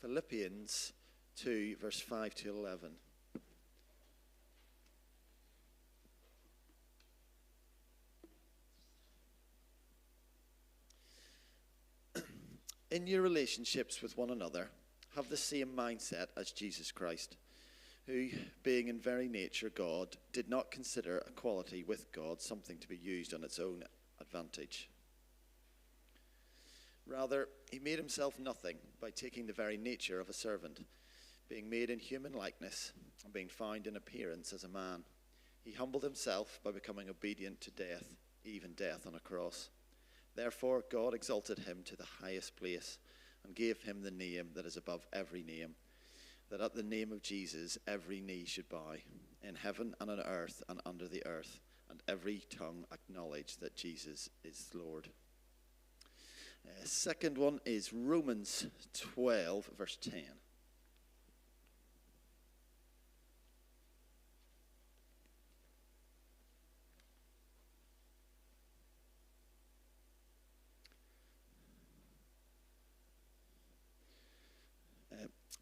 Philippians 2, verse 5 to 11. In your relationships with one another, have the same mindset as Jesus Christ, who, being in very nature God, did not consider equality with God something to be used on its own advantage. Rather, he made himself nothing by taking the very nature of a servant, being made in human likeness and being found in appearance as a man. He humbled himself by becoming obedient to death, even death on a cross. Therefore, God exalted him to the highest place and gave him the name that is above every name, that at the name of Jesus every knee should bow, in heaven and on earth and under the earth, and every tongue acknowledge that Jesus is Lord. Second one is Romans 12, verse 10.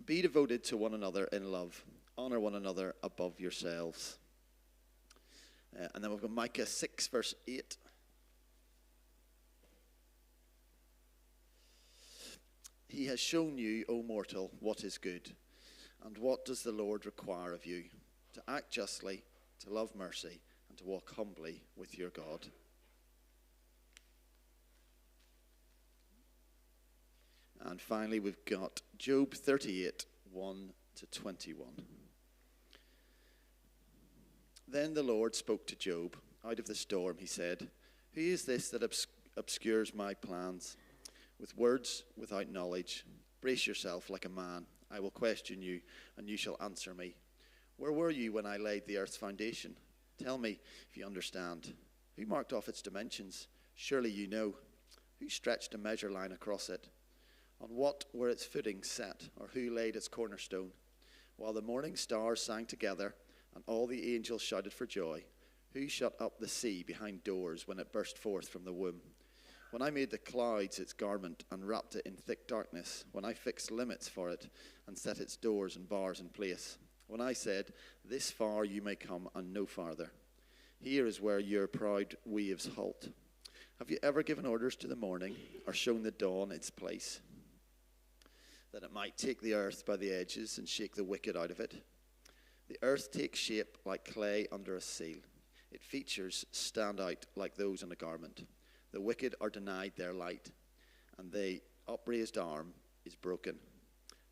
Be devoted to one another in love. Honor one another above yourselves. And then we've got Micah 6, verse 8. He has shown you, O mortal, what is good. And what does the Lord require of you? To act justly, to love mercy, and to walk humbly with your God. And finally, we've got Job 38, 1 to 21. Then the Lord spoke to Job. Out of the storm, he said, Who is this that obscures my plans? With words without knowledge, brace yourself like a man. I will question you, and you shall answer me. Where were you when I laid the earth's foundation? Tell me if you understand. Who marked off its dimensions? Surely you know. Who stretched a measure line across it? On what were its footings set, or who laid its cornerstone? While the morning stars sang together, and all the angels shouted for joy, who shut up the sea behind doors when it burst forth from the womb? When I made the clouds its garment and wrapped it in thick darkness, when I fixed limits for it and set its doors and bars in place, when I said, This far you may come and no farther. Here is where your proud waves halt. Have you ever given orders to the morning or shown the dawn its place, that it might take the earth by the edges and shake the wicked out of it? The earth takes shape like clay under a seal. Its features stand out like those on a garment. The wicked are denied their light, and the upraised arm is broken.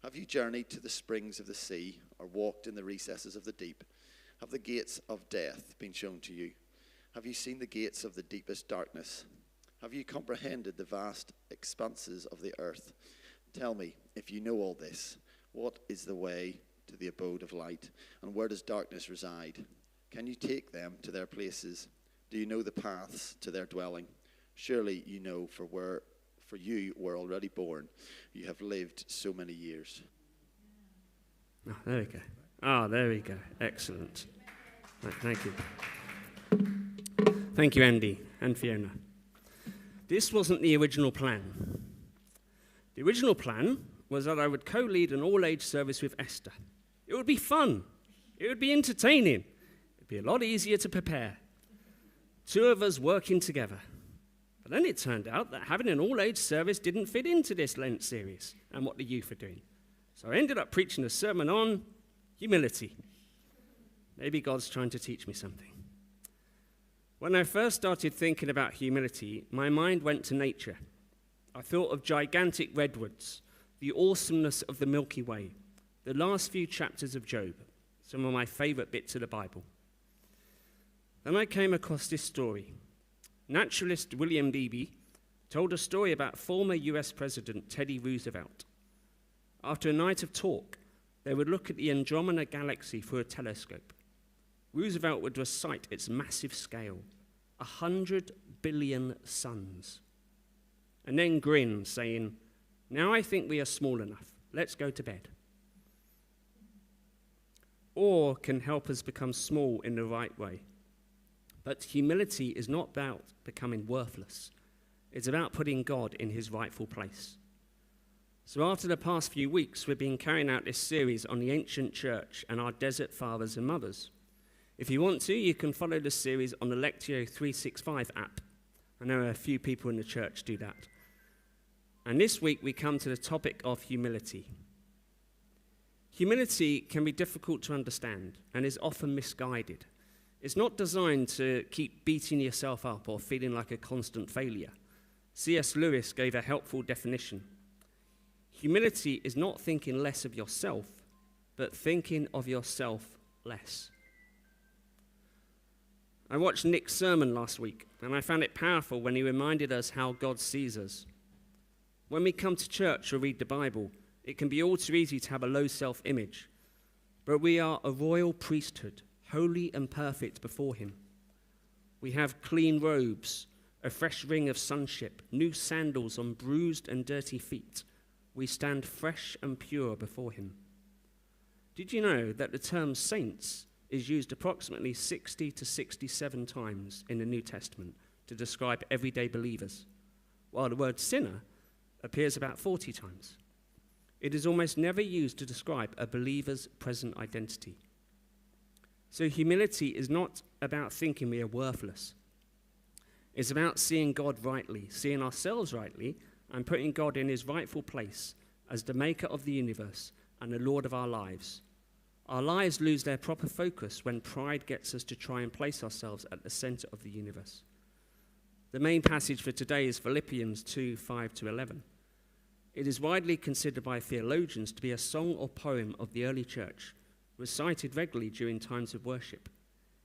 Have you journeyed to the springs of the sea, or walked in the recesses of the deep? Have the gates of death been shown to you? Have you seen the gates of the deepest darkness? Have you comprehended the vast expanses of the earth? Tell me, if you know all this, what is the way to the abode of light, and where does darkness reside? Can you take them to their places? Do you know the paths to their dwelling? Surely you know, for you were already born. You have lived so many years. Oh, there we go. There we go. Excellent. Right, thank you. Thank you, Andy and Fiona. This wasn't the original plan. The original plan was that I would co-lead an all-age service with Esther. It would be fun. It would be entertaining. It would be a lot easier to prepare. Two of us working together. But then it turned out that having an all-age service didn't fit into this Lent series and what the youth are doing. So I ended up preaching a sermon on humility. Maybe God's trying to teach me something. When I first started thinking about humility, my mind went to nature. I thought of gigantic redwoods, the awesomeness of the Milky Way, the last few chapters of Job, some of my favorite bits of the Bible. Then I came across this story. Naturalist William Beebe told a story about former US President Teddy Roosevelt. After a night of talk, they would look at the Andromeda Galaxy through a telescope. Roosevelt would recite its massive scale, 100 billion suns, and then grin, saying, Now I think we are small enough. Let's go to bed. Awe can help us become small in the right way. But humility is not about becoming worthless. It's about putting God in his rightful place. So after the past few weeks, we've been carrying out this series on the ancient church and our desert fathers and mothers. If you want to, you can follow the series on the Lectio 365 app. I know a few people in the church do that. And this week we come to the topic of humility. Humility can be difficult to understand and is often misguided. It's not designed to keep beating yourself up or feeling like a constant failure. C.S. Lewis gave a helpful definition. Humility is not thinking less of yourself, but thinking of yourself less. I watched Nick's sermon last week, and I found it powerful when he reminded us how God sees us. When we come to church or read the Bible, it can be all too easy to have a low self-image, but we are a royal priesthood, holy and perfect before him. We have clean robes, a fresh ring of sonship, new sandals on bruised and dirty feet. We stand fresh and pure before him. Did you know that the term saints is used approximately 60 to 67 times in the New Testament to describe everyday believers, while the word sinner appears about 40 times. It is almost never used to describe a believer's present identity. So humility is not about thinking we are worthless. It's about seeing God rightly, seeing ourselves rightly, and putting God in his rightful place as the maker of the universe and the Lord of our lives. Our lives lose their proper focus when pride gets us to try and place ourselves at the center of the universe. The main passage for today is Philippians 2, 5-11. It is widely considered by theologians to be a song or poem of the early church, recited regularly during times of worship.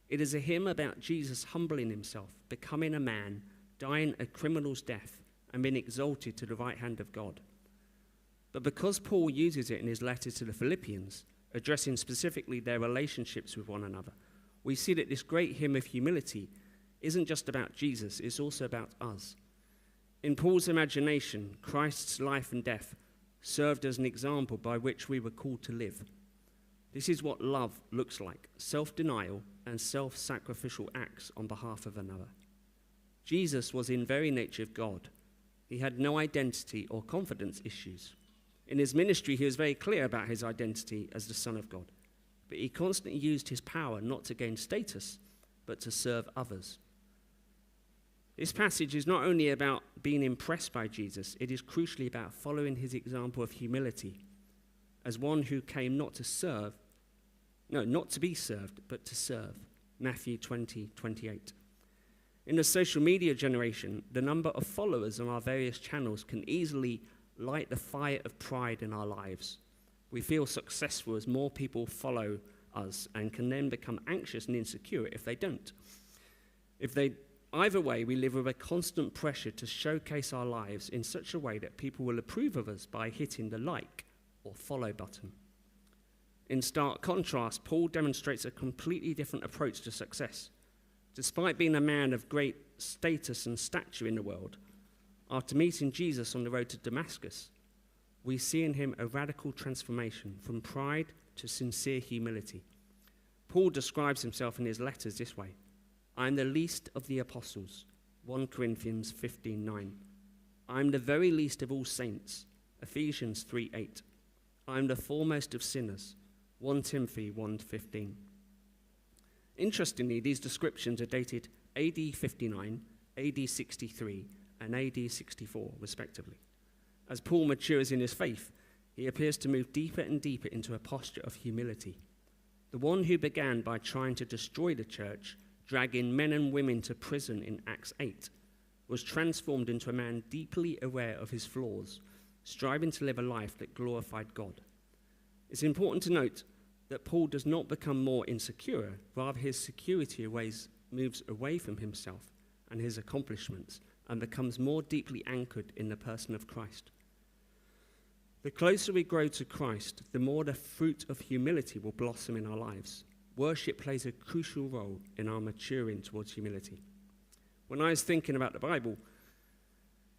It is a hymn about Jesus humbling himself, becoming a man, dying a criminal's death, and being exalted to the right hand of God. But because Paul uses it in his letter to the Philippians, addressing specifically their relationships with one another, we see that this great hymn of humility isn't just about Jesus, it's also about us. In Paul's imagination, Christ's life and death served as an example by which we were called to live. This is what love looks like, self-denial and self-sacrificial acts on behalf of another. Jesus was in very nature of God. He had no identity or confidence issues. In his ministry, he was very clear about his identity as the Son of God, but he constantly used his power not to gain status, but to serve others. This passage is not only about being impressed by Jesus, it is crucially about following his example of humility as one who came not to be served, but to serve. Matthew 20:28. In the social media generation, the number of followers on our various channels can easily light the fire of pride in our lives. We feel successful as more people follow us and can then become anxious and insecure if they don't. Either way, we live with a constant pressure to showcase our lives in such a way that people will approve of us by hitting the like or follow button. In stark contrast, Paul demonstrates a completely different approach to success. Despite being a man of great status and stature in the world, after meeting Jesus on the road to Damascus, we see in him a radical transformation from pride to sincere humility. Paul describes himself in his letters this way: I am the least of the apostles, 1 Corinthians 15:9. I am the very least of all saints, Ephesians 3:8. I am the foremost of sinners, 1 Timothy 1:15. Interestingly, these descriptions are dated AD 59, AD 63, and AD 64, respectively. As Paul matures in his faith, he appears to move deeper and deeper into a posture of humility. The one who began by trying to destroy the church, dragging men and women to prison in Acts 8, was transformed into a man deeply aware of his flaws, striving to live a life that glorified God. It's important to note that Paul does not become more insecure, rather his security moves away from himself and his accomplishments and becomes more deeply anchored in the person of Christ. The closer we grow to Christ, the more the fruit of humility will blossom in our lives. Worship plays a crucial role in our maturing towards humility. When I was thinking about the Bible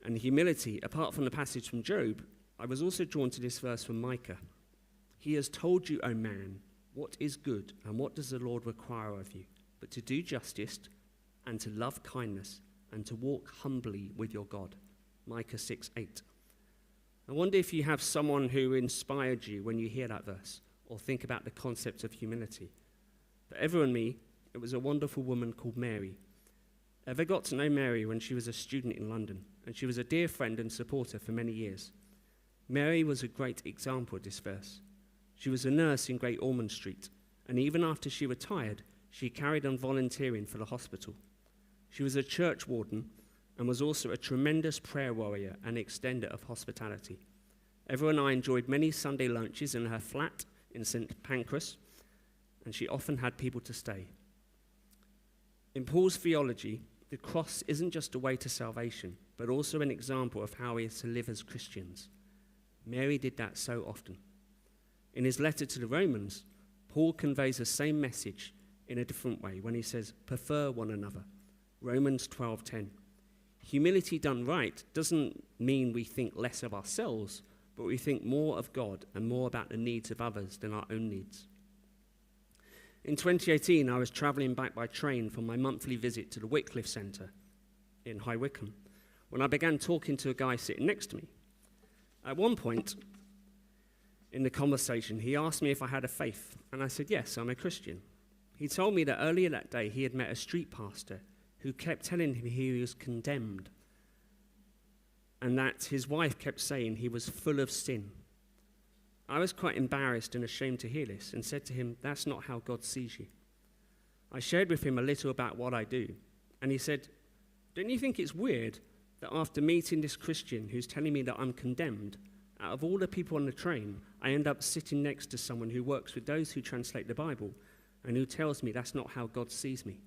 and humility, apart from the passage from Job, I was also drawn to this verse from Micah. He has told you, O man, what is good and what does the Lord require of you, but to do justice and to love kindness and to walk humbly with your God. Micah 6:8. I wonder if you have someone who inspired you when you hear that verse, or think about the concept of humility. For Ever and me, it was a wonderful woman called Mary. Ever got to know Mary when she was a student in London, and she was a dear friend and supporter for many years. Mary was a great example of this verse. She was a nurse in Great Ormond Street, and even after she retired, she carried on volunteering for the hospital. She was a church warden and was also a tremendous prayer warrior and extender of hospitality. Ever and I enjoyed many Sunday lunches in her flat in St. Pancras, and she often had people to stay. In Paul's theology, the cross isn't just a way to salvation, but also an example of how we are to live as Christians. Mary did that so often. In his letter to the Romans, Paul conveys the same message in a different way when he says, prefer one another. Romans 12:10. Humility done right doesn't mean we think less of ourselves, but we think more of God and more about the needs of others than our own needs. In 2018, I was travelling back by train from my monthly visit to the Wycliffe Centre in High Wycombe when I began talking to a guy sitting next to me. At one point in the conversation, he asked me if I had a faith, and I said, yes, I'm a Christian. He told me that earlier that day he had met a street pastor who kept telling him he was condemned and that his wife kept saying he was full of sin. I was quite embarrassed and ashamed to hear this and said to him, that's not how God sees you. I shared with him a little about what I do, and he said, don't you think it's weird that after meeting this Christian who's telling me that I'm condemned, out of all the people on the train, I end up sitting next to someone who works with those who translate the Bible and who tells me that's not how God sees me?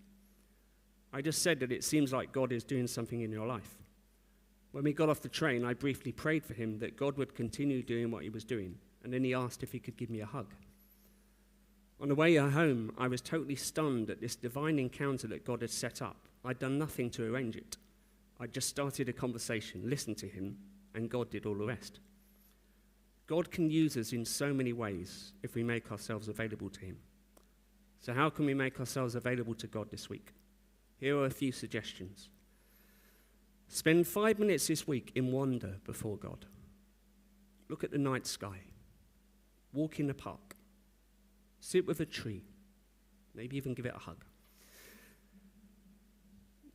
I just said that it seems like God is doing something in your life. When we got off the train, I briefly prayed for him that God would continue doing what he was doing, and then he asked if he could give me a hug. On the way home, I was totally stunned at this divine encounter that God had set up. I'd done nothing to arrange it. I just started a conversation, listened to him, and God did all the rest. God can use us in so many ways if we make ourselves available to him. So how can we make ourselves available to God this week? Here are a few suggestions. Spend 5 minutes this week in wonder before God. Look at the night sky. Walk in the park. Sit with a tree. Maybe even give it a hug.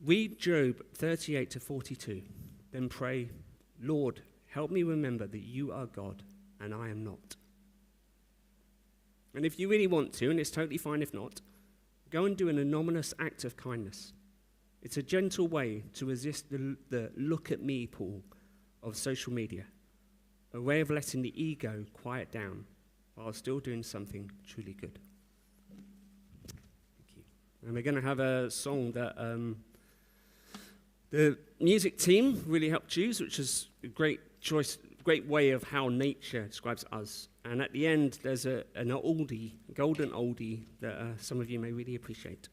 Read Job 38-42. Then pray, Lord, help me remember that you are God and I am not. And if you really want to, and it's totally fine if not, go and do an anonymous act of kindness. It's a gentle way to resist the look at me, Paul, of social media. A way of letting the ego quiet down while still doing something truly good. Thank you. And we're going to have a song that the music team really helped choose, which is a great choice, great way of how nature describes us. And at the end, there's an oldie, golden oldie, that some of you may really appreciate.